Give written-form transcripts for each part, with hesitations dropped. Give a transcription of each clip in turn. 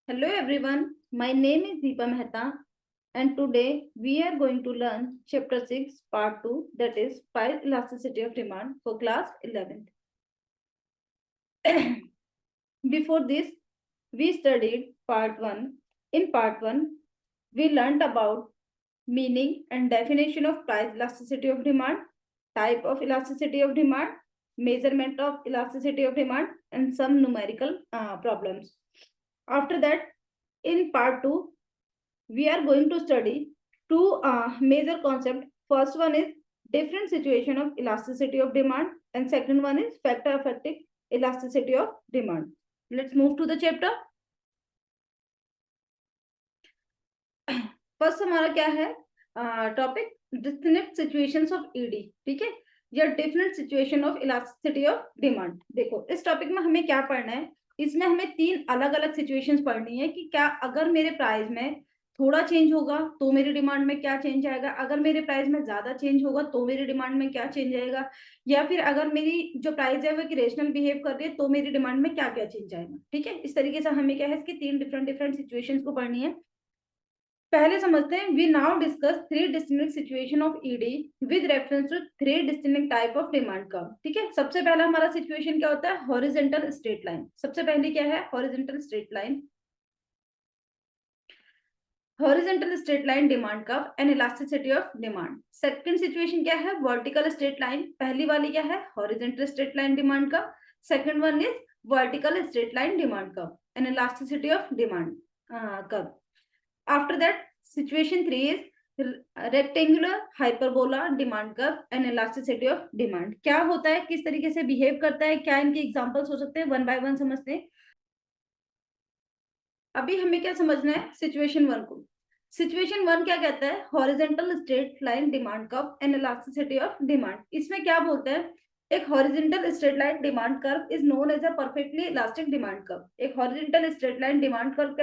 Hello everyone, my name is Deepa Mehta and today we are going to learn chapter 6 part 2, that is price elasticity of demand for class 11th. Before this we studied part 1. In part 1 we learned about meaning and definition of price elasticity of demand, type of elasticity of demand, measurement of elasticity of demand and some numerical problems. After that, in part 2 we are going to study two major concepts. First one is different situation of elasticity of demand and second one is factor affecting elasticity of demand. Let's move to the chapter. First हमारा क्या है topic, different situations of ED, ठीक है, या different situation of elasticity of demand. देखो इस topic में हमें क्या पढ़ना है, इसमें हमें तीन अलग अलग सिचुएशंस पढ़नी है कि क्या अगर मेरे प्राइस में थोड़ा चेंज होगा तो मेरी डिमांड में क्या चेंज आएगा, अगर मेरे प्राइस में ज्यादा चेंज होगा तो मेरी डिमांड में क्या चेंज आएगा, या फिर अगर मेरी जो प्राइस है वो रेशनल बिहेव कर रही है तो मेरी डिमांड में क्या क्या चेंज आएगा. ठीक है, इस तरीके से हमें क्या है इसकी तीन डिफरेंट सिचुएशंस को पढ़नी है. पहले समझते हैं. We now discuss three distinct situation of ED with reference to three distinct type of demand curve. ठीक है, सबसे पहला हमारा सिचुएशन क्या होता है, हॉरिजॉन्टल स्ट्रेट लाइन. सबसे पहले क्या है, horizontal straight line. Horizontal straight line demand curve and elasticity of demand. Second situation क्या है, वर्टिकल स्ट्रेट लाइन. पहली वाली क्या है, horizontal straight line demand curve. Second one is vertical straight line demand curve and elasticity of demand curve. After that, situation 3 is rectangular hyperbola demand curve and elasticity of demand. क्या होता है, किस तरीके से बिहेव करता है, क्या इनके एग्जांपल्स हो सकते हैं, वन बाय वन समझते हैं. अभी हमें क्या समझना है, सिचुएशन 1 को. सिचुएशन 1 क्या कहता है, horizontal straight line demand curve and elasticity of demand. इसमें क्या बोलते हैं, एक horizontal straight line demand curve is known as a perfectly elastic demand curve. एक horizontal straight line demand curve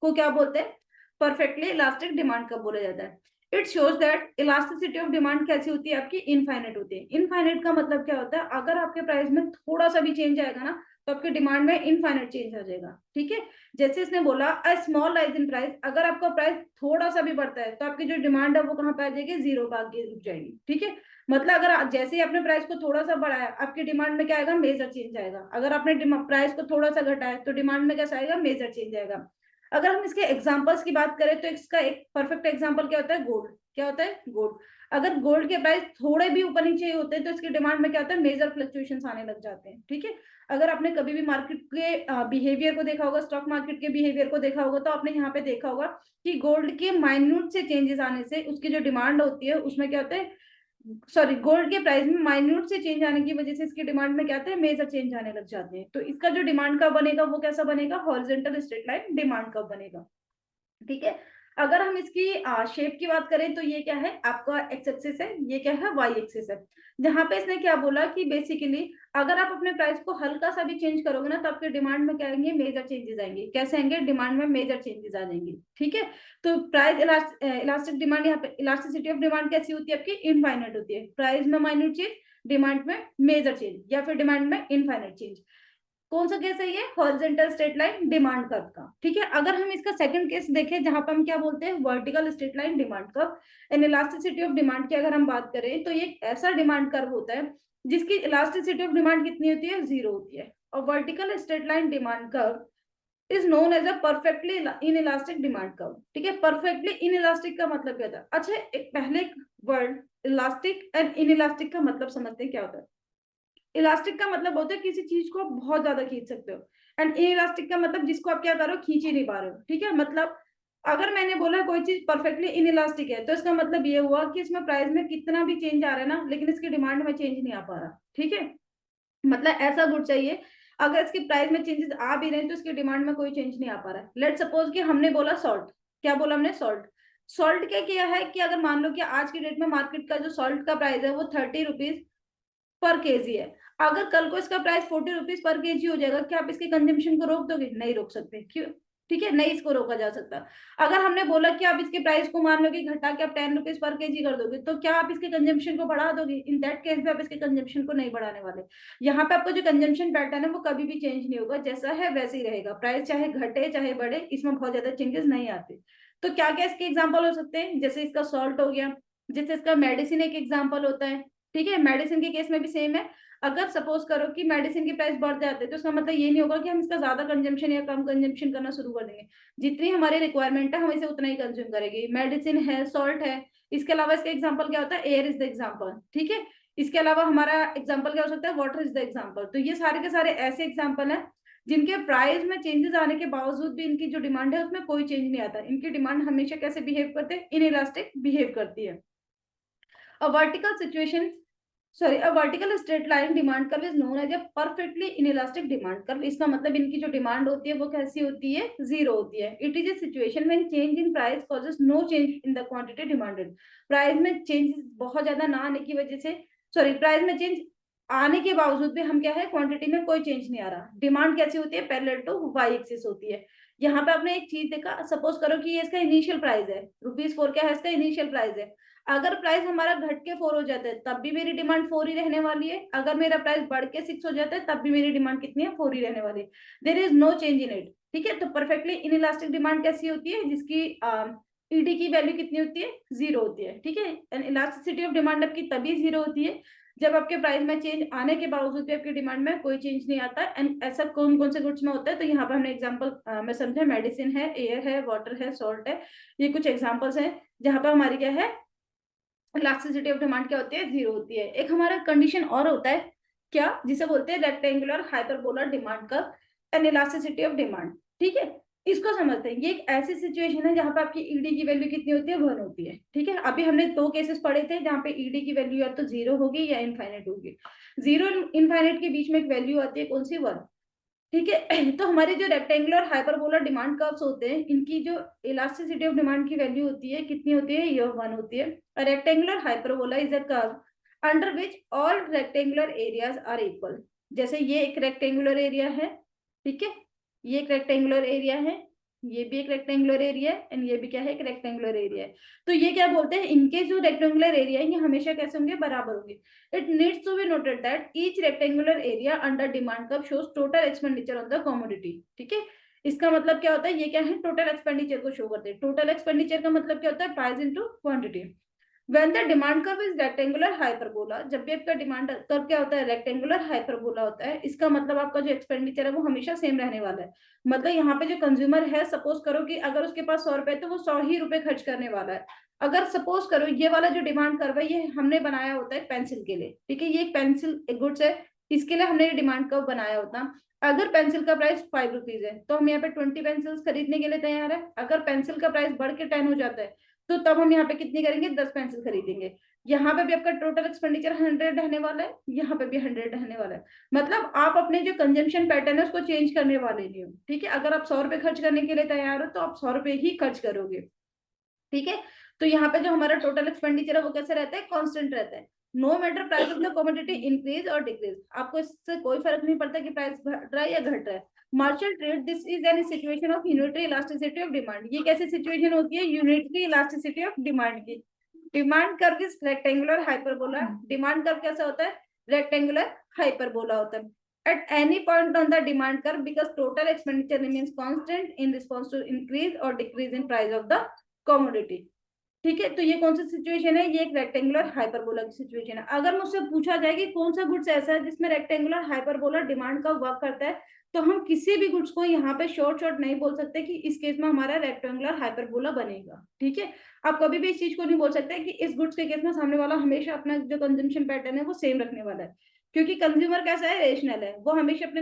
को क्या बोलते हैं, परफेक्टली इलास्टिक डिमांड कर्व बोला जाता है. It shows that elasticity of demand कैसी होती है, आपकी इनफाइनाइट होती है. इनफाइनाइट का मतलब क्या होता है, अगर आपके प्राइस में थोड़ा सा भी चेंज आएगा ना तो आपके डिमांड में इनफाइनाइट चेंज आ जाएगा. ठीक है, जैसे इसने बोला a small rise in price, अगर आपका प्राइस थोड़ा सा भी बढ़ता है तो आपकी जो डिमांड है वो कहाँ पे आ जाएगी, जीरो पे आके रुक जाएगी. ठीक है, मतलब अगर जैसे ही आपने प्राइस को थोड़ा सा बढ़ाया आपकी डिमांड में क्या आएगा, मेजर चेंज आएगा. अगर आपने प्राइस को थोड़ा सा घटाया तो डिमांड में कैसा आएगा, मेजर चेंज आएगा. अगर हम इसके एग्जांपल्स की बात करें तो इसका एक परफेक्ट एग्जांपल क्या होता है, गोल्ड. क्या होता है, गोल्ड. अगर गोल्ड के प्राइस थोड़े भी ऊपर नीचे होते हैं तो इसकी डिमांड में क्या होता है, मेजर फ्लक्चुएशंस आने लग जाते हैं. ठीक है, अगर आपने कभी भी मार्केट के बिहेवियर को देखा होगा, स्टॉक मार्केट के बिहेवियर को देखा होगा, तो आपने यहाँ पे देखा होगा कि गोल्ड के माइन्यूट से चेंजेस आने से उसकी जो डिमांड होती है उसमें क्या होता है, सॉरी, गोल्ड के प्राइस में माइन्यूट से चेंज आने की वजह से इसकी डिमांड में क्या होता है, मेजर चेंज आने लग जाते हैं. तो इसका जो डिमांड कर्व बनेगा वो कैसा बनेगा, horizontal straight line demand curve बनेगा. ठीक है, अगर हम इसकी शेप की बात करें तो ये क्या है, आपका एक्स एक्सिस है, ये क्या है, वाई एक्सिस है. जहां पे इसने क्या बोला कि बेसिकली अगर आप अपने प्राइस को हल्का सा भी चेंज करोगे ना तो आपके डिमांड में क्या आएंगे, मेजर चेंजेस आएंगे. कैसे आएंगे, डिमांड में मेजर चेंजेस आ जाएंगे. ठीक है, तो प्राइस इलास्टिक डिमांड, यहाँ पे इलास्टिसिटी ऑफ डिमांड कैसी होती है आपकी, इनफाइनाइट होती है. प्राइस में माइन्यूट चेंज, डिमांड में मेजर चेंज, या फिर डिमांड में इनफाइनाइट चेंज. कौन सा केस है ये, horizontal straight line demand curve का. ठीक है, अगर हम इसका सेकंड केस देखें जहां पर हम क्या बोलते हैं, vertical straight line demand curve and elasticity of demand की अगर हम बात करें तो ये ऐसा डिमांड कर्व होता है जिसकी इलास्टिसिटी ऑफ डिमांड कितनी होती है, जीरो होती है. और vertical straight line demand curve is known as a perfectly inelastic demand curve. ठीक है, परफेक्टली इन इलास्टिक का मतलब क्या होता है. अच्छा, एक पहले word elastic and in elastic का मतलब समझते हैं क्या होता है. इलास्टिक का मतलब होता है किसी चीज को आप बहुत ज्यादा खींच सकते हो, एंड इलास्टिक का मतलब जिसको आप क्या कर रहे हो, खींच ही नहीं पा रहे हो. ठीक है, मतलब अगर मैंने बोला कोई चीज परफेक्टली इन इलास्टिक है तो इसका मतलब ये हुआ कि इसमें प्राइस में कितना भी चेंज आ रहा है ना लेकिन इसकी डिमांड में चेंज नहीं आ पा रहा. ठीक है, मतलब ऐसा गुड चाहिए अगर इसकी प्राइस में चेंजेस आ भी रहे हैं तो इसकी डिमांड में कोई चेंज नहीं आ पा रहा है. लेट सपोज कि हमने बोला सॉल्ट. क्या बोला हमने, सॉल्ट. सॉल्ट क्या किया है कि अगर मान लो कि आज की डेट में मार्केट का जो सॉल्ट का प्राइस है वो 30 रुपीज पर केजी है. अगर कल को इसका प्राइस 40 रुपीज पर केजी हो जाएगा, क्या आप इसके कंजम्पशन को रोक दोगे, नहीं रोक सकते. क्यों, ठीक है, नहीं इसको रोका जा सकता। अगर हमने बोला कि आप इसके प्राइस को मान लो कि घटा के आप 10 रुपीज पर केजी कर दोगे, तो क्या आप इसके कंजम्पशन को बढ़ा दोगे? इन दैट केस में आप इसके कंजम्पशन को नहीं बढ़ाने वाले। यहाँ पे आपको जो कंजम्पशन पैटर्न है वो कभी भी चेंज नहीं होगा, जैसा है वैसे ही रहेगा। प्राइस चाहे घटे चाहे बढ़े, इसमें बहुत ज्यादा चेंजेस नहीं आते। तो क्या क्या इसके एग्जाम्पल हो सकते हैं? जैसे इसका सॉल्ट हो गया, जैसे इसका मेडिसिन एक एग्जाम्पल होता है। ठीक है, मेडिसिन के केस में भी सेम है। अगर सपोज करो कि मेडिसिन के प्राइस बढ़ जाते हैं, तो उसका मतलब ये नहीं होगा कि हम इसका ज्यादा कंजम्पशन या कम कंजम्पशन करना शुरू कर देंगे। जितनी हमारी रिक्वायरमेंट है हम इसे उतना ही कंज्यूम करेंगे। मेडिसिन है, सॉल्ट है। इसके अलावा इसका एग्जांपल क्या होता है? Air is the example. ठीक है, इसके अलावा हमारा एग्जांपल क्या हो सकता है? Water is the example. तो ये सारे के सारे ऐसे एग्जांपल हैं जिनके प्राइस में चेंजेस आने के बावजूद भी इनकी जो डिमांड है उसमें कोई चेंज नहीं आता। इनकी डिमांड हमेशा कैसे बिहेव करते हैं? इनइलास्टिक बिहेव करती है। A vertical situation, sorry, a vertical straight line demand curve is known as a perfectly inelastic demand curve. इसका मतलब इनकी जो डिमांड होती है वो कैसी होती है? जीरो होती है। It is a situation when change in price causes no change in the quantity demanded. Price में चेंज बहुत ज्यादा ना आने की वजह से, सॉरी, प्राइस में चेंज आने के बावजूद भी हम क्या है, क्वांटिटी में कोई चेंज नहीं आ रहा। डिमांड कैसी होती है? पैरेलल टू वाई एक्सिस होती है। यहाँ पे आपने एक चीज देखा, सपोज करो कि ये इसका इनिशियल प्राइस है ₹4, क्या है इसका इनिशियल प्राइस है। अगर प्राइस हमारा घट के 4 हो जाता है तब भी मेरी डिमांड 4 ही रहने वाली है। अगर मेरा प्राइस बढ़ के 6 हो जाता है तब भी मेरी डिमांड कितनी है? 4 ही रहने वाली है। There is no change in it. ठीक है, तो परफेक्टली इनइलास्टिक डिमांड कैसी होती है? जिसकी ईडी की वैल्यू कितनी होती है? जीरो होती है। ठीक है, इलास्टिसिटी ऑफ डिमांड आपकी तभी जीरो होती है जब आपके प्राइस में चेंज आने के बावजूद भी आपकी डिमांड में कोई चेंज नहीं आता। एंड ऐसा कौन कौन से गुड्स में होता है? तो यहाँ पे हमने एग्जांपल में समझे, मेडिसिन है, एयर है, वाटर है, सॉल्ट है। ये कुछ एग्जांपल्स हैं जहां पर हमारी क्या है, इलास्टिसिटी ऑफ डिमांड क्या होती है? जीरो होती है। एक हमारा कंडीशन और होता है क्या, जिसे बोलते हैं rectangular hyperbola demand curve and elasticity of demand. ठीक है, इसको समझते हैं। ये एक ऐसी सिचुएशन है जहां पे आपकी ईडी की वैल्यू कितनी होती है? 1 होती है। ठीक है, अभी हमने 2 केसेस पढ़े थे जहां पे ईडी की वैल्यू या तो जीरो होगी या इनफाइनाइट होगी। जीरो इनफाइनाइट के बीच में एक वैल्यू आती है, कौन सी? 1। ठीक है, तो हमारे जो रेक्टेंगुलर हाइपरबोला डिमांड कर्व्स होते हैं, इनकी जो इलास्टिसिटी ऑफ डिमांड की वैल्यू होती है कितनी होती है? ये 1 होती है। Rectangular hyperbola is a curve under which all rectangular areas are equal. जैसे ये एक रेक्टेंगुलर एरिया है, ठीक है, ये एक रेक्टेंगुलर एरिया है, ये भी एक रेक्टेंगुलर एरिया है, एंड ये भी क्या है? एक रेक्टेंगुलर एरिया है। तो ये क्या बोलते हैं, इनके जो रेक्टेंगुलर एरिया है ये हमेशा कैसे होंगे? बराबर होंगे। It needs to be noted that each rectangular area under demand curve shows total expenditure on the commodity. ठीक है, इसका मतलब क्या होता है? ये क्या है? टोटल एक्सपेंडिचर को शो करते हैं। टोटल एक्सपेंडिचर का मतलब क्या होता है? Price into quantity. When the demand curve is rectangular hyperbola, जब भी आपका डिमांड कर्व क्या होता है? रेक्टेंगुलर हाइपरबोला होता है। इसका मतलब आपका जो एक्सपेंडिचर है वो हमेशा सेम रहने वाला है। मतलब यहाँ पे जो कंज्यूमर है, सपोज करो कि अगर उसके पास 100 रुपए, तो वो 100 ही रुपए खर्च करने वाला है। अगर सपोज करो ये वाला जो डिमांड कर्व है ये हमने बनाया होता है पेंसिल के लिए। ठीक है, ये एक पेंसिल एक गुड्स है, इसके लिए हमने डिमांड कर्व बनाया होता। अगर पेंसिल का प्राइस 5 रुपीज है तो हम यहाँ पे 20 पेंसिल्स खरीदने के लिए तैयार है। अगर पेंसिल का प्राइस बढ़ के 10 हो जाता है तो तब हम यहाँ पे कितनी करेंगे? 10 पेंसिल खरीदेंगे। यहाँ पे भी आपका टोटल एक्सपेंडिचर 100 रहने वाला है, यहाँ पे भी 100 रहने वाला है। मतलब आप अपने जो कंजम्पशन पैटर्न है उसको चेंज करने वाले नहीं हो। ठीक है, अगर आप 100 रुपए खर्च करने के लिए तैयार हो तो आप 100 रुपए ही खर्च करोगे। ठीक है, तो यहाँ पे जो हमारा टोटल एक्सपेंडिचर है वो कैसे रहता है? कांस्टेंट रहता है। No matter price of the commodity increase और डिक्रीज, आपको इससे कोई फर्क नहीं पड़ता कि प्राइस घट रहा है या घट रहा है। Marshall trade, this is an situation of unitary elasticity of demand. ये कैसी सिचुएशन होती है? यूनिटरी इलास्टिसिटी ऑफ डिमांड की। Demand curve is rectangular hyperbola. Demand curve कैसा होता है? रेक्टेंगुलर हाइपरबोला होता है। At any point on the demand curve, because total expenditure remains constant in response to increase or decrease in price of the commodity. ठीक है, तो ये कौन सी सिचुएशन है? ये एक रेक्टेंगुलर हाइपरबोला की सिचुएशन है। अगर मुझसे पूछा जाए कि कौन सा गुड्स ऐसा है जिसमें रेक्टेंगुलर हाइपरबोला डिमांड का वर्क करता है, तो हम किसी भी गुड्स को यहाँ पे शॉर्ट शॉर्ट नहीं बोल सकते कि इस केस में हमारा रेक्टेंगुलर हाइपरबोला बनेगा। ठीक है, आप कभी भी इस चीज को नहीं बोल सकते कि इस गुड्स के केस में सामने वाला हमेशा अपना जो कंजम्पशन पैटर्न है वो सेम रखने वाला है, क्योंकि कंज्यूमर कैसा है? रेशनल है। वो हमेशा अपने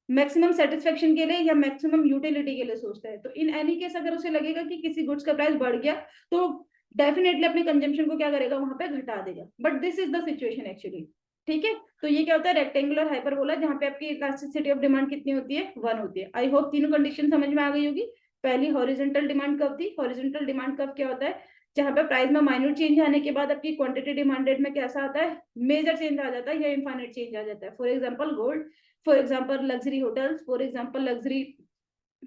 मैक्सिमम सेटिस्फेक्शन के लिए या मैक्सिमम यूटिलिटी के लिए सोचता है। तो इन एनी केस अगर उसे लगेगा कि किसी गुड्स का प्राइस बढ़ गया तो डेफिनेटली अपने कंजम्पशन को क्या करेगा? वहां पे घटा देगा। But this is the situation actually. ठीक है, तो ये क्या होता है? रेक्टेंगुलर हाइपरबोला, जहां पे आपकी इलास्टिसिटी ऑफ डिमांड कितनी होती है? 1 होती है। आई होप तीनों कंडीशन समझ में आ गई होगी। पहली हॉरिजॉन्टल डिमांड कर्व थी। हॉरिजॉन्टल डिमांड कर्व क्या होता है? जहां पे प्राइस में माइन्यूट चेंज आने के बाद आपकी क्वांटिटी डिमांडेड में कैसा आता है? मेजर चेंज आ जाता है या इनफाइनाइट चेंज आ जाता है। For example gold, for example luxury hotels, for example luxury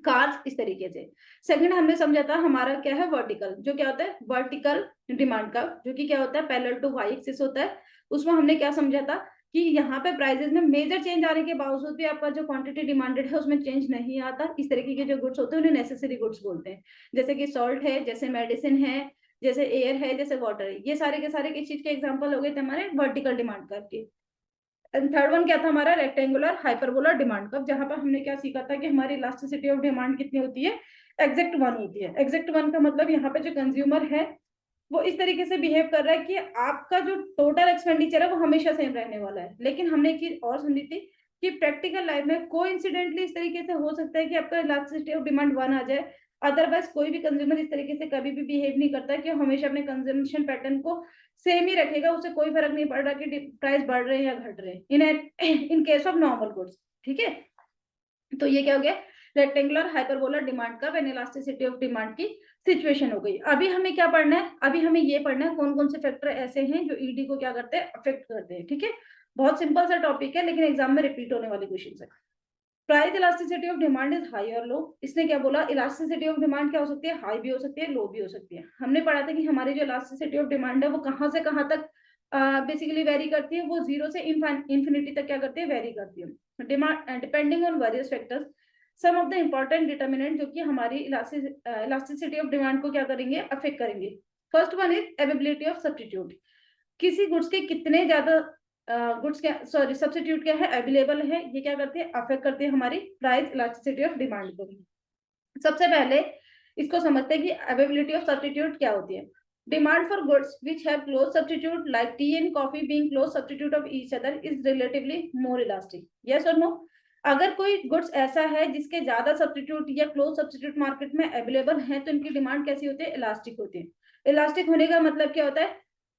cars इस तरीके से। सेकंड हमने समझा था हमारा क्या है वर्टिकल, जो क्या होता है वर्टिकल डिमांड का, जो कि क्या होता है पैरेलल टू वाई एक्सिस होता है। उसमें हमने क्या समझा था कि यहाँ पे प्राइसेस में मेजर चेंज आने के बावजूद भी आपका जो क्वांटिटी डिमांडेड है उसमें चेंज नहीं आता। इस तरीके के जो गुड्स होते हैं उन्हें नेसेसरी गुड्स बोलते हैं, जैसे कि सॉल्ट है, जैसे मेडिसिन है, जैसे एयर है, जैसे वाटर है। ये सारे के सारे किस चीज के एग्जाम्पल हो गए थे हमारे वर्टिकल डिमांड कर्व के। थर्ड वन क्या था हमारा रेक्टेंगुलर हाइपरबोला डिमांड कर्व, जहां पर हमने क्या सीखा था कि हमारी इलास्टिसिटी ऑफ डिमांड कितनी होती है, एग्जैक्ट वन होती है। एग्जैक्ट वन का मतलब यहाँ पे जो कंज्यूमर है वो इस तरीके से बिहेव कर रहा है कि आपका जो टोटल एक्सपेंडिचर है वो हमेशा सेम रहने वाला है। लेकिन हमने एक चीज और समझी थी कि प्रैक्टिकल लाइफ में कोइंसिडेंटली इस तरीके से हो सकता है कि आपका इलास्टिसिटी ऑफ डिमांड वन आ जाए, अदरवाइज कोई भी कंज्यूमर इस तरीके से कभी भी बिहेव नहीं करता कि हमेशा अपने कंजम्पशन पैटर्न को सेम ही रखेगा, उससे कोई फर्क नहीं पड़ रहा कि प्राइस बढ़ रहे हैं या घट रहे हैं in case of normal goods. ठीक है, तो ये क्या हो गया rectangular hyperbola demand curve and elasticity of demand की सिचुएशन हो गई। अभी हमें क्या पढ़ना है, अभी हमें ये पढ़ना है कौन कौन से फैक्टर ऐसे हैं जो ईडी को क्या करते हैं अफेक्ट करते हैं। ठीक है, बहुत सिंपल सा टॉपिक है लेकिन एग्जाम में रिपीट होने वाले क्वेश्चन है। Price elasticity of demand is high और लो। इसने क्या बोला इलास्टिसिटी ऑफ डिमांड क्या हो सकती है, हाई भी हो सकती है, लो भी हो सकती है। हमने पढ़ा था कि हमारी जो इलास्टिसिटी ऑफ डिमांड है वो कहाँ से कहाँ तक बेसिकली वेरी करती है, वो जीरो से इन्फिनिटी तक क्या करती है वेरी करती है, demand depending on various factors. Some of the important determinant जो कि हमारी इलास्टिसिटी ऑफ डिमांड को क्या करेंगे अफेक्ट करेंगे। First one is availability of substitute, किसी गुड्स के कितने ज्यादा गुड्स क्या सॉरी सब्स्टिट्यूट क्या है अवेलेबल है, ये क्या करते हैं अफेक्ट करते हैं हमारी प्राइस इलास्टिसिटी ऑफ डिमांड को। सबसे पहले इसको समझते हैं कि अवेबिलिटी ऑफ सब्स्टिट्यूट क्या होती है। Demand for goods which have close substitute like T and coffee being close substitute of each other is relatively more elastic, yes और नो। अगर कोई गुड्स ऐसा है जिसके ज्यादा सब्स्टिट्यूट या क्लोज सब्स्टिट्यूट मार्केट में अवेलेबल है तो इनकी डिमांड कैसी होती है इलास्टिक होती है। इलास्टिक होने का मतलब क्या होता है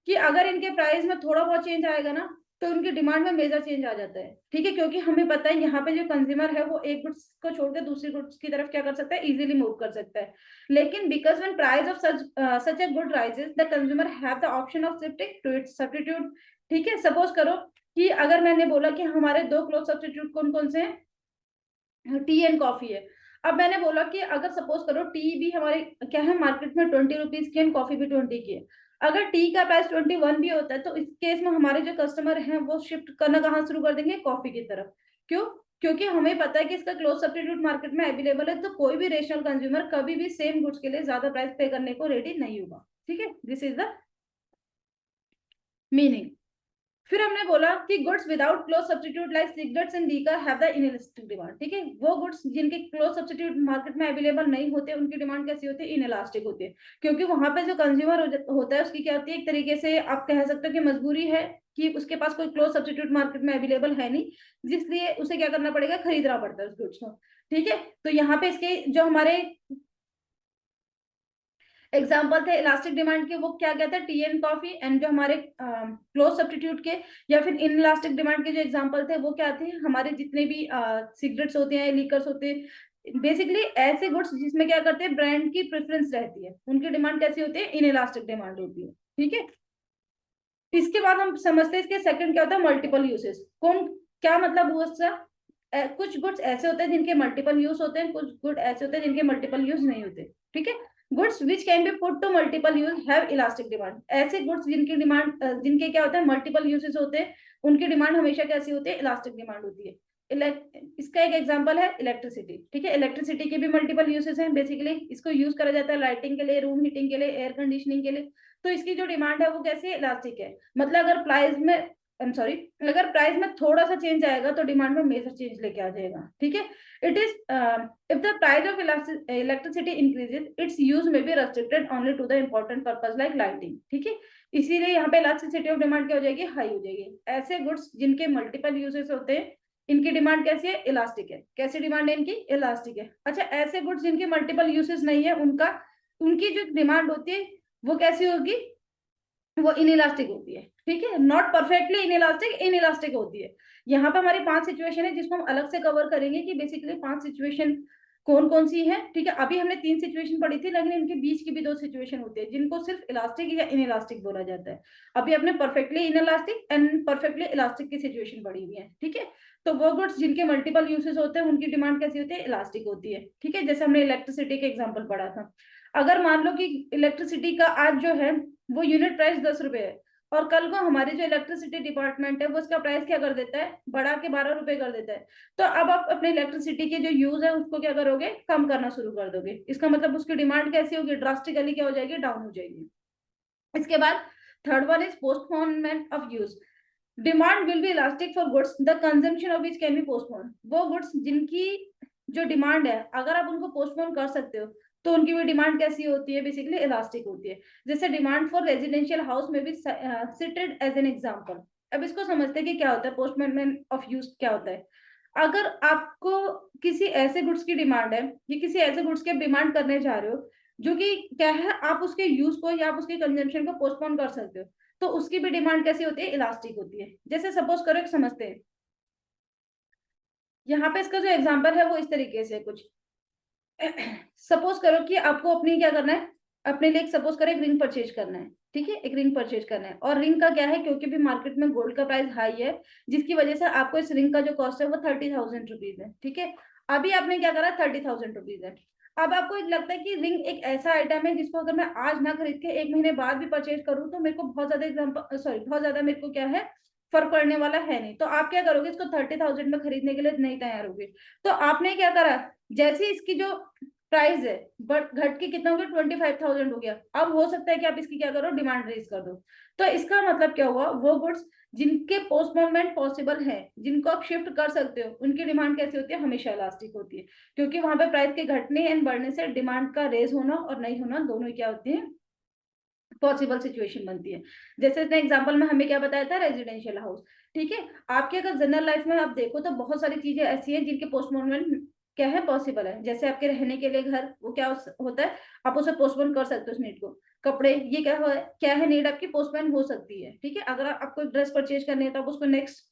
कि अगर इनके प्राइस में थोड़ा बहुत चेंज आएगा ना तो उनकी डिमांड में मेजर चेंज आ जाता है। ठीक है, क्योंकि हमें पता है यहाँ पे जो कंज्यूमर है वो एक गुड्स को छोड़कर दूसरी गुड्स की तरफ क्या कर सकता है इजीली मूव कर सकता है। लेकिन because when price of such a good rises the consumer have the option of shifting to its substitute. ठीक है, सपोज करो कि अगर मैंने बोला कि हमारे दो क्लोज सब्स्टिट्यूट कौन कौन से हैं, टी एंड कॉफी है। अब मैंने बोला कि अगर सपोज करो टी भी हमारे क्या है मार्केट में 20 रुपीज की एंड कॉफी भी 20 की है। अगर टी का प्राइस 21 भी होता है तो इस केस में हमारे जो कस्टमर हैं वो शिफ्ट करना कहाँ शुरू कर देंगे कॉफी की तरफ। क्यों, क्योंकि हमें पता है कि इसका क्लोज सब्स्टिट्यूट मार्केट में अवेलेबल है, तो कोई भी रेशनल कंज्यूमर कभी भी सेम गुड्स के लिए ज्यादा प्राइस पे करने को रेडी नहीं होगा। ठीक है, दिस इज द मीनिंग। फिर हमने बोला कि goods without close substitute like cigarettes and liquor have the inelastic demand. ठीक है, वो गुड्स जिनके क्लोज सब्स्टिट्यूट मार्केट में अवेलेबल नहीं होते उनकी डिमांड कैसी होती है इनइलास्टिक होती है, क्योंकि वहां पे जो कंज्यूमर होता है उसकी क्या होती है एक तरीके से आप कह सकते हो कि मजबूरी है कि उसके पास कोई क्लोज सब्स्टिट्यूट मार्केट में अवेलेबल है नहीं, जिसलिए उसे क्या करना पड़ेगा खरीदना पड़ता है उस गुड्स को। ठीक है, तो यहाँ पे इसके जो हमारे एग्जाम्पल थे इलास्टिक डिमांड के वो क्या क्या था टी एंड कॉफी, एंड जो हमारे क्लोज सब्स्टिट्यूट के या फिर इन इलास्टिक डिमांड के जो एग्जाम्पल थे वो क्या थे हमारे जितने भी सिगरेट्स होते हैं लीकर्स होते हैं, बेसिकली ऐसे गुड्स जिसमें क्या करते हैं ब्रांड की प्रेफरेंस रहती है उनकी डिमांड कैसी होती है इन इलास्टिक डिमांड होती है। ठीक है, इसके बाद हम समझते हैं इसके सेकंड क्या होता है मल्टीपल यूसेस। कौन क्या मतलब हुआ इसका, कुछ गुड्स ऐसे होते हैं जिनके मल्टीपल यूज होते हैं, कुछ गुड ऐसे होते हैं जिनके मल्टीपल यूज नहीं होते। ठीक है, goods which can be put to multiple use have elastic demand, ऐसे गुड्स जिनकी डिमांड जिनके क्या होता है मल्टीपल यूजेस होते हैं उनकी डिमांड हमेशा कैसी होती है इलास्टिक डिमांड होती है। इसका एक एग्जांपल है इलेक्ट्रिसिटी। ठीक है, इलेक्ट्रिसिटी के भी मल्टीपल यूजेस हैं, बेसिकली इसको यूज करा जाता है लाइटिंग के लिए, रूम हीटिंग के लिए, एयर कंडीशनिंग के लिए। तो इसकी जो डिमांड है वो कैसी है इलास्टिक है। मतलब अगर प्राइस में अगर प्राइस में थोड़ा सा चेंज आएगा तो डिमांड में मेजर चेंज लेके आ जाएगा। ठीक है, it is if the price of electricity increases its use may be restricted only to the important purpose like lighting. ठीक है, इसीलिए यहाँ पे इलास्टिसिटी ऑफ डिमांड क्या हो जाएगी हाई हो जाएगी। ऐसे गुड्स जिनके मल्टीपल यूजेस होते हैं इनकी डिमांड कैसी है इलास्टिक है। कैसी डिमांड है इनकी इलास्टिक है। अच्छा, ऐसे गुड्स जिनके मल्टीपल यूजेस नहीं है उनकी जो डिमांड होती है वो कैसी होगी वो इनइलास्टिक होती है। ठीक है, नॉट परफेक्टली इनइलास्टिक होती है। यहाँ पे हमारी 5 सिचुएशन है जिसको हम अलग से कवर करेंगे कि बेसिकली 5 सिचुएशन कौन कौन सी है, ठीक है। अभी हमने 3 सिचुएशन पढ़ी थी, लेकिन इनके बीच की भी 2 सिचुएशन होती है जिनको सिर्फ इलास्टिक या इनइलास्टिक बोला जाता है। अभी अपने perfectly inelastic and perfectly elastic की सिचुएशन पढ़ी हुई है, ठीक है। तो वो गुड्स जिनके मल्टीपल यूसेस होते हैं उनकी डिमांड कैसी होती है, इलास्टिक होती है, ठीक है। जैसे हमने इलेक्ट्रिसिटी के एग्जाम्पल पढ़ा था। अगर मान लो कि इलेक्ट्रिसिटी का आज जो है वो यूनिट प्राइस 10 रुपए है, और कल को हमारी जो इलेक्ट्रिसिटी डिपार्टमेंट है वो उसका प्राइस क्या कर देता है, बढ़ा के 12 रुपए कर देता है। तो अब आप अपने इलेक्ट्रिसिटी के जो यूज है उसको क्या करोगे, कम करना शुरू कर दोगे। इसका मतलब उसकी डिमांड कैसी होगी, ड्रास्टिकली क्या हो जाएगी, डाउन हो जाएगी। इसके बाद third one is postponement of use. Demand will B elastic for goods the consumption of which can be postpone. वो गुड्स जिनकी जो डिमांड है अगर आप उनको पोस्टपोन कर सकते हो तो उनकी भी डिमांड कैसी होती है, बेसिकली इलास्टिक होती है। जैसे डिमांड फॉर रेजिडेंशियल हाउस में भी सिटेड एज एन एग्जांपल। अब इसको समझते हैं कि क्या होता है पोस्टपोनमेंट ऑफ यूज, क्या होता है। अगर आपको किसी ऐसे गुड्स की डिमांड है या किसी ऐसे गुड्स की डिमांड करने जा रहे हो जो कि क्या है, आप उसके यूज को या आप उसके कंजम्पशन को पोस्टपोन कर सकते हो, तो उसकी भी डिमांड कैसी होती है, इलास्टिक होती है। जैसे सपोज करो, एक समझते हैं, यहाँ पे इसका जो एग्जांपल है वो इस तरीके से कुछ सपोज करो कि आपको अपनी क्या करना है, अपने लिए सपोज करो एक रिंग परचेज करना है, ठीक है। एक रिंग परचेज करना है, और रिंग का क्या है, क्योंकि भी मार्केट में गोल्ड का प्राइस हाई है, जिसकी वजह से आपको इस रिंग का जो कॉस्ट है वो 30,000 रुपीज है, ठीक है। अभी आपने क्या करा, 30,000 रुपीज है। अब आपको लगता है कि रिंग एक ऐसा आइटम है जिसको अगर मैं आज ना खरीद के 1 महीने बाद भी परचेज करूँ तो मेरे को बहुत ज्यादा एग्जाम्पल सॉरी बहुत ज्यादा मेरे को क्या है, फर्क पड़ने वाला है नहीं। तो आप क्या करोगे, इसको 30,000 में खरीदने के लिए नहीं तैयार होगे। तो आपने क्या करा, जैसे इसकी जो प्राइस है बट घट के कितना हो गया, 25,000 हो गया। अब हो सकता है कि आप इसकी क्या करो, डिमांड रेज कर दो। तो इसका मतलब क्या हुआ, वो गुड्स जिनके पोस्टपोनमेंट पॉसिबल है, जिनको आप शिफ्ट कर सकते हो, उनकी डिमांड कैसी होती है, हमेशा इलास्टिक होती है। क्योंकि वहां पे प्राइस के घटने एंड बढ़ने से डिमांड का रेज होना और नहीं होना दोनों ही क्या होती है, पॉसिबल सिचुएशन बनती है। जैसे इसने एग्जांपल में हमें क्या बताया था, रेजिडेंशियल हाउस, ठीक है। आपके अगर जनरल लाइफ में आप देखो तो बहुत सारी चीजें ऐसी हैं जिनके पोस्टपोनमेंट क्या है, पॉसिबल है। जैसे आपके रहने के लिए घर, वो क्या होता है, आप उसे पोस्टपोन कर सकते हो उस नीड को। कपड़े, ये क्या है नीड आपकी पोस्टपोन हो सकती है, ठीक है। अगर आपको ड्रेस परचेज करनी है तो आप उसको नेक्स्ट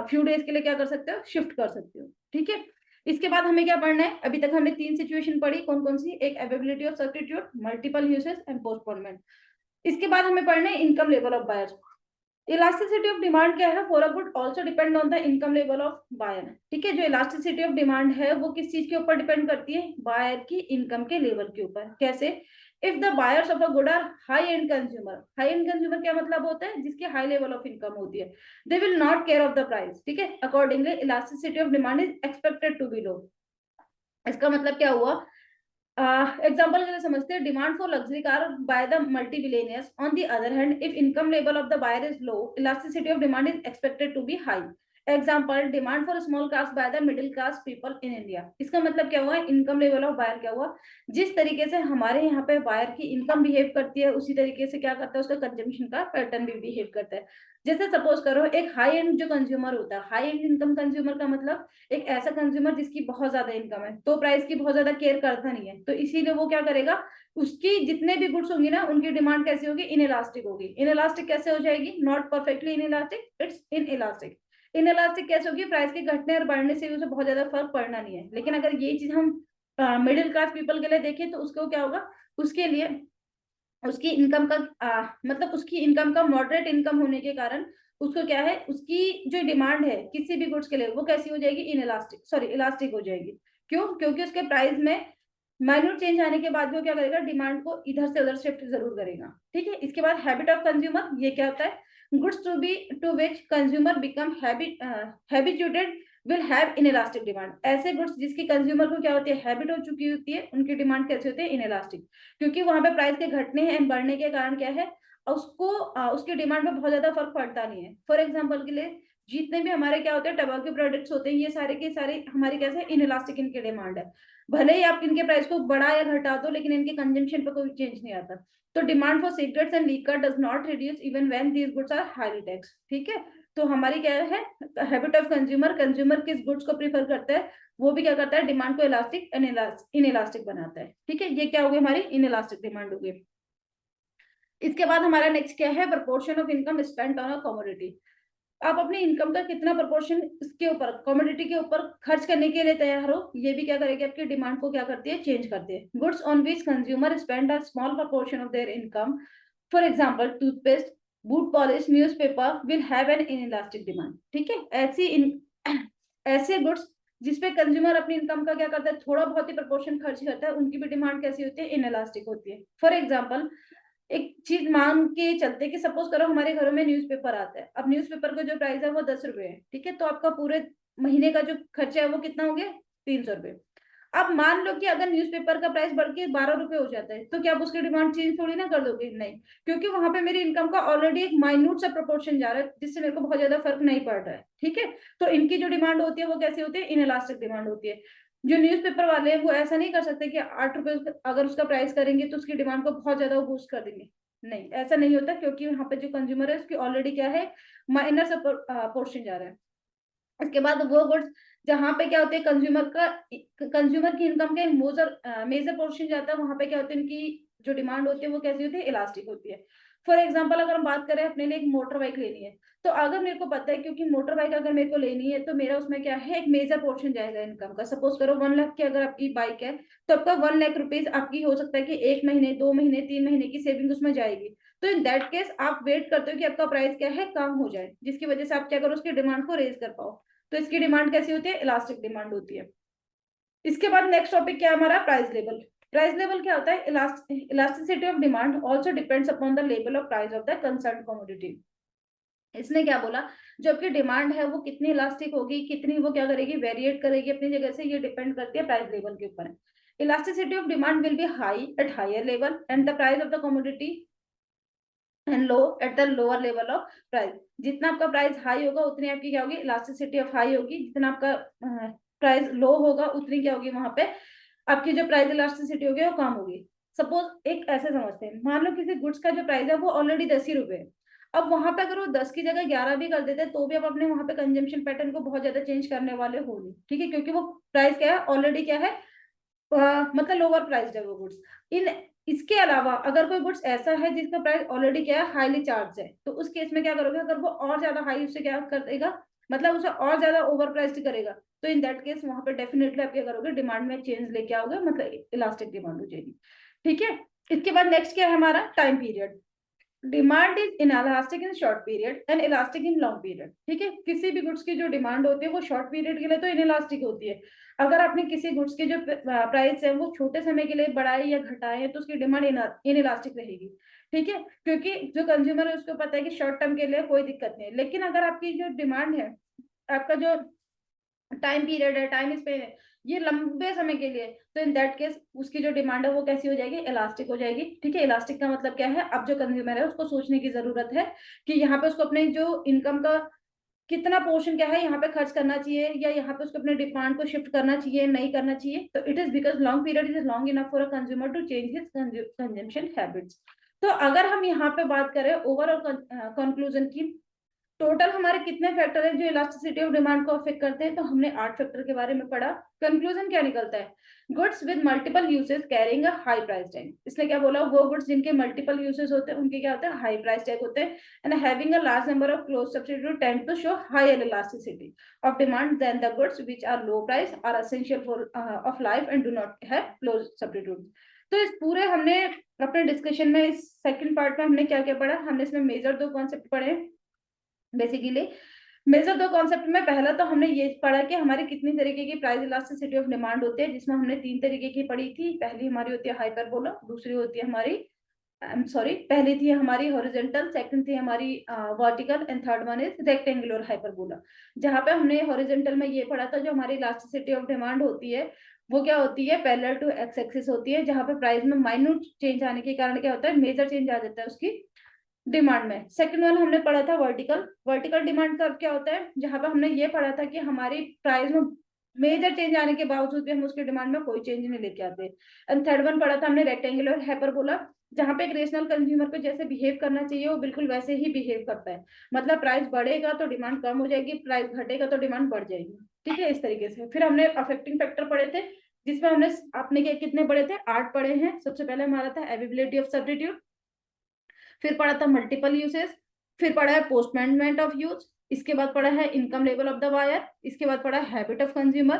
फ्यू डेज के लिए क्या कर सकते हो, शिफ्ट कर सकते हो, ठीक है। इसके बाद हमें क्या पढ़ना है, अभी तक हमने 3 सिचुएशन पढ़ी, कौन कौन सी, एक availability of substitute, multiple usage and postponement. इसके बाद हमें पढ़ना है income level of buyers. Elasticity of demand क्या है, for a good also depend on the income level of buyer, ठीक है। जो इलास्टिसिटी ऑफ डिमांड है वो किस चीज के ऊपर डिपेंड करती है, बायर की इनकम के लेवल के ऊपर। कैसे, if the buyers of a good are high end consumer, high end consumer क्या मतलब होता है, जिसकी हाई लेवल ऑफ इनकम होती है, they will not care of the price, ठीक है। Accordingly elasticity of demand is expected to be low. इसका मतलब क्या हुआ, एग्जाम्पल के लिए समझते हैं, demand for luxury car by the multi billionaires, on the other hand if income level of the buyer is low, elasticity of demand is expected to be high. Example, demand for small cars by the middle class people in India. इसका मतलब क्या हुआ, income level of buyer क्या हुआ, जिस तरीके से हमारे यहाँ पे बायर की इनकम बिहेव करती है उसी तरीके से क्या करता है, उसका कंजम्पशन का पैटर्न भी बिहेव करता है। जैसे सपोज करो, एक हाई एंड जो कंज्यूमर होता है, हाई एंड इनकम कंज्यूमर का मतलब एक ऐसा कंज्यूमर जिसकी बहुत ज्यादा इनकम है, तो प्राइस की बहुत ज्यादा केयर करता नहीं है, तो इसीलिए वो क्या करेगा, उसकी जितने भी गुड्स होंगी ना उनकी डिमांड कैसी होगी, इनइलास्टिक होगी। इनइलास्टिक कैसे हो जाएगी, not perfectly inelastic, it's inelastic. Inelastic कैसे होगी, प्राइस के घटने और बढ़ने से उसे बहुत ज्यादा फर्क पड़ना नहीं है। लेकिन अगर ये चीज हम मिडिल क्लास पीपल के लिए देखें तो उसको क्या होगा, उसके लिए उसकी इनकम का मतलब उसकी इनकम का मॉडरेट इनकम होने के कारण उसको क्या है, उसकी जो डिमांड है किसी भी गुड्स के लिए वो कैसी हो जाएगी, इनइलास्टिक सॉरी इलास्टिक हो जाएगी। क्यों, क्योंकि उसके प्राइस में माइन्यूट चेंज आने के बाद वो क्या करेगा, डिमांड को इधर से उधर शिफ्ट जरूर करेगा, ठीक है। इसके बाद हैबिट ऑफ कंज्यूमर, ये क्या होता है, goods to which consumer become habituated will have inelastic demand. ऐसे गुड्स जिसकी कंज्यूमर को क्या होती है, हैबिट हो चुकी होती है, उनकी डिमांड कैसे होती है, इनइलास्टिक। क्योंकि वहां पे प्राइस के घटने एंड बढ़ने के कारण क्या है, उसको उसकी डिमांड में बहुत ज्यादा फर्क पड़ता नहीं है। फॉर एग्जाम्पल के लिए, जितने भी हमारे क्या होते हैं टबैको प्रोडक्ट्स होते हैं, ये सारे के सारे हमारी कैसे इनइलास्टिक इनकी डिमांड है। भले ही आप इनके प्राइस को बढ़ा या घटा दो, लेकिन इनके कंजम्पशन पर कोई चेंज नहीं आता। तो demand for cigarettes and liquor does not reduce even when these goods are highly taxed, ठीक है। तो हमारी क्या है, हैबिट ऑफ कंज्यूमर, कंज्यूमर किस गुड्स को प्रीफर करता है, वो भी क्या करता है, डिमांड को इलास्टिक इनइलास्टिक बनाता है, ठीक है। ये क्या होगी, हमारी इनइलास्टिक डिमांड होगी। इसके बाद हमारा नेक्स्ट क्या है, proportion of income spent on a commodity. आप अपनी इनकम का कितना प्रोपोर्शन इसके ऊपर, कमोडिटी के ऊपर खर्च करने के लिए तैयार हो, ये भी क्या करेगी, आपकी डिमांड को क्या करती है, चेंज करती है। Goods on which consumer spend a small proportion of their income, for example toothpaste, boot polish, newspaper will have an inelastic demand. ठीक है, ऐसे गुड्स जिसपे कंज्यूमर अपनी इनकम का क्या करता है, थोड़ा बहुत ही प्रोपोर्शन खर्च करता है, उनकी भी डिमांड कैसी होती है, इनइलास्टिक होती है। फॉर एग्जाम्पल एक चीज मान के चलते कि सपोज करो हमारे घरों में न्यूज़पेपर आता है, अब न्यूज़पेपर का जो प्राइस है वो 10 रुपए है, ठीक है, तो आपका पूरे महीने का जो खर्चा है वो कितना हो गया, 300 रुपए। अब मान लो कि अगर न्यूज़पेपर का प्राइस बढ़ के 12 रुपए हो जाता है, तो क्या आप उसकी डिमांड चेंज थोड़ी ना कर दोगे, नहीं, क्योंकि वहां पे मेरी इनकम का ऑलरेडी एक माइन्यूट सा प्रोपोर्शन जा रहा है, जिससे मेरे को बहुत ज्यादा फर्क नहीं पड़ रहा है। ठीक है, तो इनकी जो डिमांड होती है वो कैसी होती है, इनइलास्टिक डिमांड होती है। जो न्यूज़पेपर वाले हैं वो ऐसा नहीं कर सकते कि 8 रुपए अगर उसका प्राइस करेंगे तो उसकी डिमांड को बहुत ज्यादा बूस्ट कर देंगे, नहीं, ऐसा नहीं होता, क्योंकि यहाँ पे जो कंज्यूमर है उसकी ऑलरेडी क्या है, माइनर सा पोर्शन जा रहा है। इसके बाद वो गुड्स जहां पे क्या होते हैं, कंज्यूमर की इनकम का मेजर पोर्शन जाता है, वहां पे क्या होता है, इनकी जो डिमांड होती है वो कैसी होती है, इलास्टिक होती है। फॉर एग्जाम्पल अगर हम बात करें अपने लिए एक मोटर बाइक लेनी है, तो अगर मेरे को पता है, क्योंकि मोटर बाइक अगर मेरे को लेनी है तो मेरा उसमें क्या है, एक मेजर पोर्शन जाएगा इनकम का। सपोज करो 1 लाख की अगर आपकी बाइक है, तो आपका 1 लाख रुपीज आपकी हो सकता है कि 1 महीने, 2 महीने, 3 महीने की सेविंग उसमें जाएगी। तो इन दैट केस आप वेट करते हो कि आपका प्राइस क्या है, कम हो जाए, जिसकी वजह से आप क्या करो, उसकी डिमांड को रेज कर पाओ। तो इसकी डिमांड कैसी होती है, इलास्टिक डिमांड होती है। इसके बाद नेक्स्ट टॉपिक क्या है हमारा, प्राइस लेवल। प्राइस लेवल क्या होता है, elasticity of demand also depends upon the level of price of the concern commodity. इसने क्या बोला, जो आपकी डिमांड है वो कितनी इलास्टिक होगी, कितनी वो क्या करेगी, वेरिएट करेगी अपनी जगह से, ये डिपेंड करती है प्राइस लेवल के ऊपर। Elasticity of demand will be high at higher level and the price of the commodity and low at the lower level of price. जितना आपका प्राइस हाई होगा उतनी आपकी क्या होगी, इलास्टिसिटी ऑफ हाई होगी, जितना आपका प्राइस लो होगा उतनी क्या होगी, वहां पे आपकी जो प्राइस इलास्टिसिटी होगी वो कम होगी। सपोज एक ऐसे समझते हैं, मान लो किसी गुड्स का जो प्राइस है वो ऑलरेडी 10 ही रुपए है, अब वहां पे अगर वो 10 की जगह 11 भी कर देते हैं तो भी आप अपने वहां पे कंजम्पशन पैटर्न को बहुत ज्यादा चेंज करने वाले हो नहीं। ठीक है, क्योंकि वो प्राइस क्या है, ऑलरेडी क्या है, मतलब लोअर प्राइस है वो गुड्स। इन इसके अलावा अगर कोई गुड्स ऐसा है जिसका प्राइस ऑलरेडी क्या है, हाईली चार्ज है, तो उस केस में क्या करोगे, अगर वो और ज्यादा हाई उससे क्या कर देगा, मतलब उसे और ज्यादा ओवर प्राइस्ड करेगा, तो इन दैट केस वहां पे डेफिनेटली आप क्या करोगे, डिमांड में चेंज लेके आओगे, मतलब इलास्टिक डिमांड हो जाएगी। ठीक है, इसके बाद नेक्स्ट क्या है हमारा, time period. Demand is inelastic in short period and elastic in long period. ठीक है, किसी भी गुड्स की जो डिमांड होती है वो शॉर्ट पीरियड के लिए तो इनइलास्टिक होती है। अगर आपने किसी गुड्स की जो प्राइस है वो छोटे समय के लिए बढ़ाए या घटाए तो उसकी डिमांड इनइलास्टिक रहेगी। ठीक है, क्योंकि जो कंज्यूमर है उसको पता है कि शॉर्ट टर्म के लिए कोई दिक्कत नहीं है, लेकिन अगर आपकी जो डिमांड है, आपका जो टाइम पीरियड है, टाइम स्पेन है, ये लंबे समय के लिए, तो इन दैट केस उसकी जो डिमांड है वो कैसी हो जाएगी, इलास्टिक हो जाएगी। ठीक है, इलास्टिक का मतलब क्या है, अब जो कंज्यूमर है उसको सोचने की जरूरत है कि यहाँ पे उसको अपने जो इनकम का कितना पोर्शन क्या है यहाँ पे खर्च करना चाहिए, या यहाँ पे उसको अपने डिमांड को शिफ्ट करना चाहिए, नहीं करना चाहिए। तो it is because long period is long enough for a consumer to change his consumption habits. तो अगर हम यहाँ पे बात करें ओवरऑल कंक्लूजन की, टोटल हमारे कितने फैक्टर हैं जो इलास्टिसिटी ऑफ डिमांड को अफेक्ट करते हैं, तो हमने 8 फैक्टर के बारे में पढ़ा। कंक्लूजन क्या निकलता है, goods with multiple usage carrying a high price tag. इसने क्या बोला, वो गुड्स जिनके मल्टीपल यूसेज होते हैं उनके क्या होते हैं, हाई प्राइस टैग होते हैं। And having a large number of close substitute tend to show higher elasticity of demand than the goods which are low price are essential for of life and do not have close substitute. तो इस पूरे हमने अपने discussion में, इस second part में हमने क्या क्या पढ़ा, हमने इसमें मेजर 2 कॉन्सेप्ट पढ़े बेसिकली। मेजर 2 कॉन्सेप्ट में पहला तो हमने ये पढ़ा कि हमारी कितनी तरीके की प्राइस इलास्टिसिटी ऑफ डिमांड होती है, जिसमें हमने 3 तरीके की पढ़ी थी। पहली हमारी होती है हाइपरबोला, दूसरी होती है हमारी पहली थी हमारी हॉरिजॉन्टल, सेकंड थी हमारी vertical and third one is rectangular hyperbola. जहां पे हमने हॉरिजॉन्टल में ये पढ़ा था, जो हमारी इलास्टिसिटी ऑफ डिमांड होती है वो क्या होती है, पैरेलल टू एक्स एक्सिस होती है, जहां पे प्राइस में माइन्यूट चेंज आने के कारण क्या होता है, मेजर चेंज आ जाता है उसकी डिमांड में। सेकंड वन हमने पढ़ा था वर्टिकल। वर्टिकल डिमांड का क्या होता है, जहां पर हमने ये पढ़ा था कि हमारी प्राइस में मेजर चेंज आने के बावजूद भी हम उसकी डिमांड में कोई चेंज नहीं लेके आते। एंड थर्ड वन पढ़ा था हमने रेक्टेंगुलर हाइपरबोला, जहां पे एक रेशनल कंज्यूमर को जैसे बिहेव करना चाहिए वो बिल्कुल वैसे ही बिहेव करता है। मतलब प्राइस बढ़ेगा तो डिमांड कम हो जाएगी, प्राइस घटेगा तो डिमांड बढ़ जाएगी। ठीक है, इस तरीके से। फिर हमने अफेक्टिंग फैक्टर पढ़े थे, जिसमें हमने आपने कितने पढ़े थे, 8 पढ़े हैं। सबसे पहले हमारा था अवेलेबिलिटी ऑफ सब्स्टिट्यूट, फिर पढ़ा था मल्टीपल यूसेस, फिर पढ़ा है पोस्टपोनमेंट ऑफ यूज, इसके बाद पढ़ा है income level of the buyer, इसके बाद पढ़ा है habit of consumer,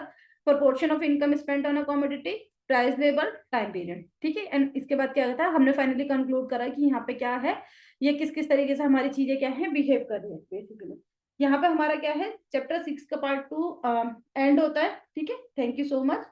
proportion of income spent on a commodity, price level, time period. ठीक है, एंड इसके बाद क्या था, हमने फाइनली कंक्लूड करा कि यहाँ पे क्या है, ये किस किस तरीके से हमारी चीजें क्या है बिहेव कर रही है बेसिकली। यहाँ पे हमारा क्या है चैप्टर 6 का पार्ट 2 एंड होता है। ठीक है, थैंक यू सो मच।